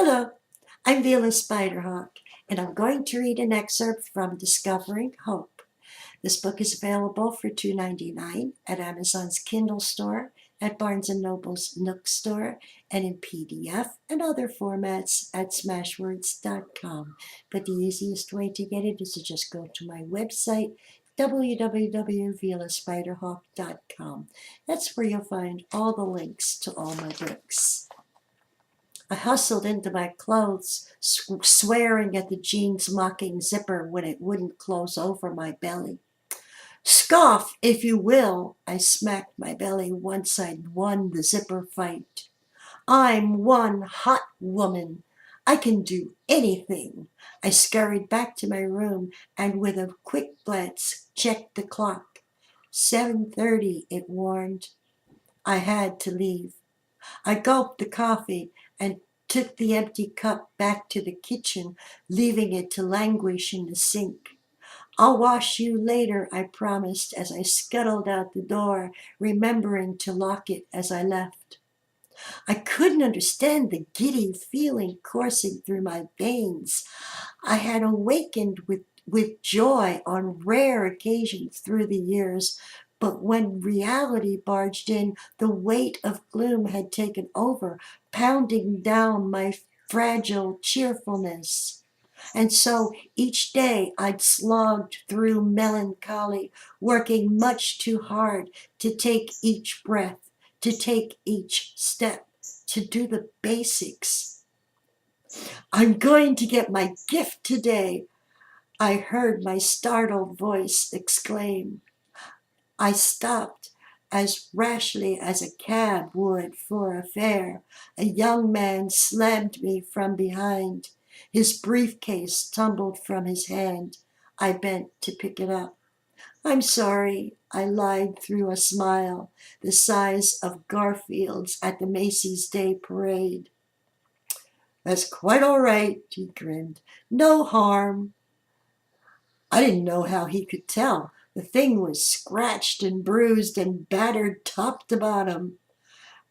Hello, I'm Vila Spiderhawk, and I'm going to read an excerpt from Discovering Hope. This book is available for $2.99 at Amazon's Kindle store, at Barnes & Noble's Nook store, and in PDF and other formats at smashwords.com. But the easiest way to get it is to just go to my website, www.vilaspiderhawk.com. That's where you'll find all the links to all my books. I hustled into my clothes, swearing at the jeans' mocking zipper when it wouldn't close over my belly. Scoff, if you will, I smacked my belly once I'd won the zipper fight. I'm one hot woman. I can do anything. I scurried back to my room and with a quick glance checked the clock. 7:30, it warned. I had to leave. I gulped the coffee and took the empty cup back to the kitchen, leaving it to languish in the sink. I'll wash you later, I promised as I scuttled out the door, remembering to lock it as I left. I couldn't understand the giddy feeling coursing through my veins. I had awakened with joy on rare occasions through the years, but when reality barged in, the weight of gloom had taken over, pounding down my fragile cheerfulness. And so each day I'd slogged through melancholy, working much too hard to take each breath, to take each step, to do the basics. I'm going to get my gift today, I heard my startled voice exclaim. I stopped as rashly as a cab would for a fare. A young man slammed me from behind. His briefcase tumbled from his hand. I bent to pick it up. I'm sorry, I lied through a smile, the size of Garfield's at the Macy's Day Parade. That's quite all right, he grinned. No harm. I didn't know how he could tell. The thing was scratched and bruised and battered top to bottom.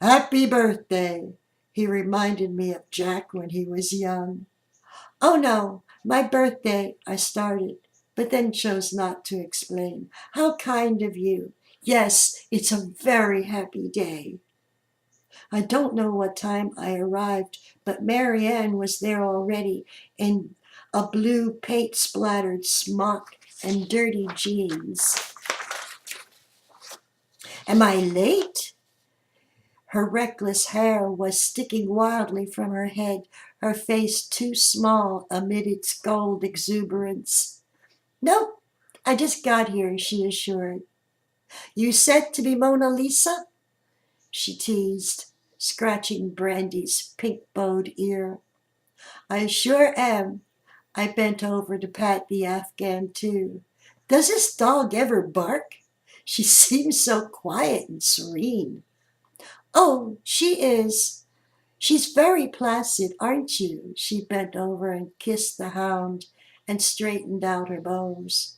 Happy birthday, he reminded me of Jack when he was young. Oh no, my birthday, I started, but then chose not to explain. How kind of you. Yes, it's a very happy day. I don't know what time I arrived, but Marianne was there already in a blue paint-splattered smock and dirty jeans. Am I late? Her reckless hair was sticking wildly from her head, her face too small amid its gold exuberance. Nope, I just got here, she assured. You set to be Mona Lisa? She teased, scratching Brandy's pink-bowed ear. I sure am. I bent over to pat the Afghan too. Does this dog ever bark? She seems so quiet and serene. Oh, she is. She's very placid, aren't you? She bent over and kissed the hound and straightened out her bows.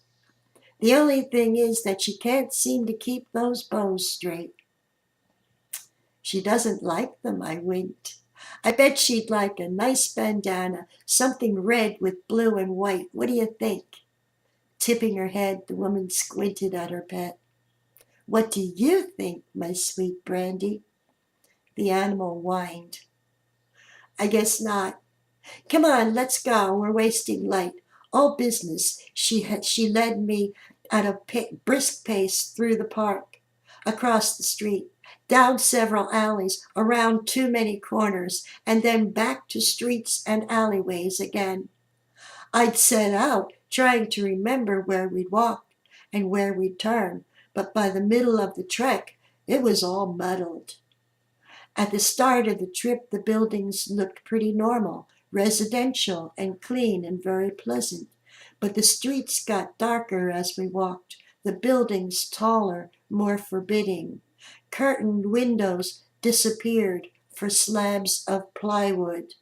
The only thing is that she can't seem to keep those bows straight. She doesn't like them, I winked. I bet she'd like a nice bandana, something red with blue and white. What do you think? Tipping her head, the woman squinted at her pet. What do you think, my sweet Brandy? The animal whined. I guess not. Come on, let's go. We're wasting light. All business. She led me at a brisk pace through the park, across the street, down several alleys, around too many corners, and then back to streets and alleyways again. I'd set out trying to remember where we'd walked and where we'd turn, but by the middle of the trek, it was all muddled. At the start of the trip, the buildings looked pretty normal, residential and clean and very pleasant. But the streets got darker as we walked, the buildings taller, more forbidding. Curtained windows disappeared for slabs of plywood.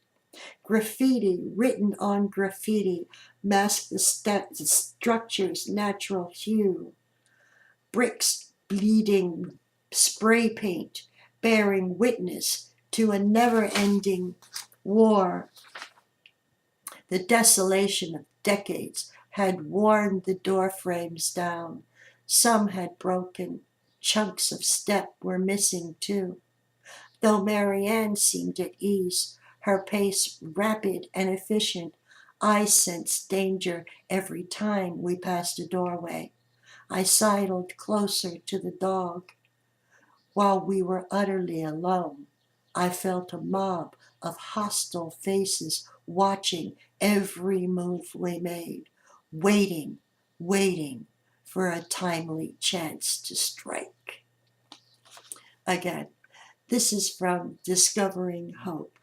Graffiti written on graffiti masked the structure's natural hue. Bricks bleeding spray paint, bearing witness to a never-ending War, the desolation of decades, had worn the door frames down. Some had broken. Chunks of step were missing too. Though Marianne seemed at ease, her pace rapid and efficient, I sensed danger every time we passed a doorway. I sidled closer to the dog. While we were utterly alone, I felt a mob of hostile faces watching every move we made, waiting for a timely chance to strike. Again, this is from Discovering Hope.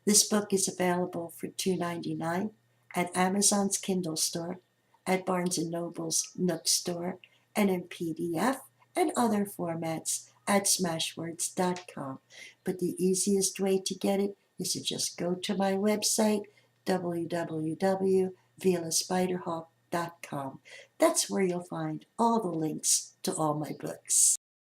This book is available for $2.99 at Amazon's Kindle store, at Barnes & Noble's Nook store, and in PDF and other formats at smashwords.com. But the easiest way to get it is to just go to my website, www.vilaspiderhawk.com. That's where you'll find all the links to all my books.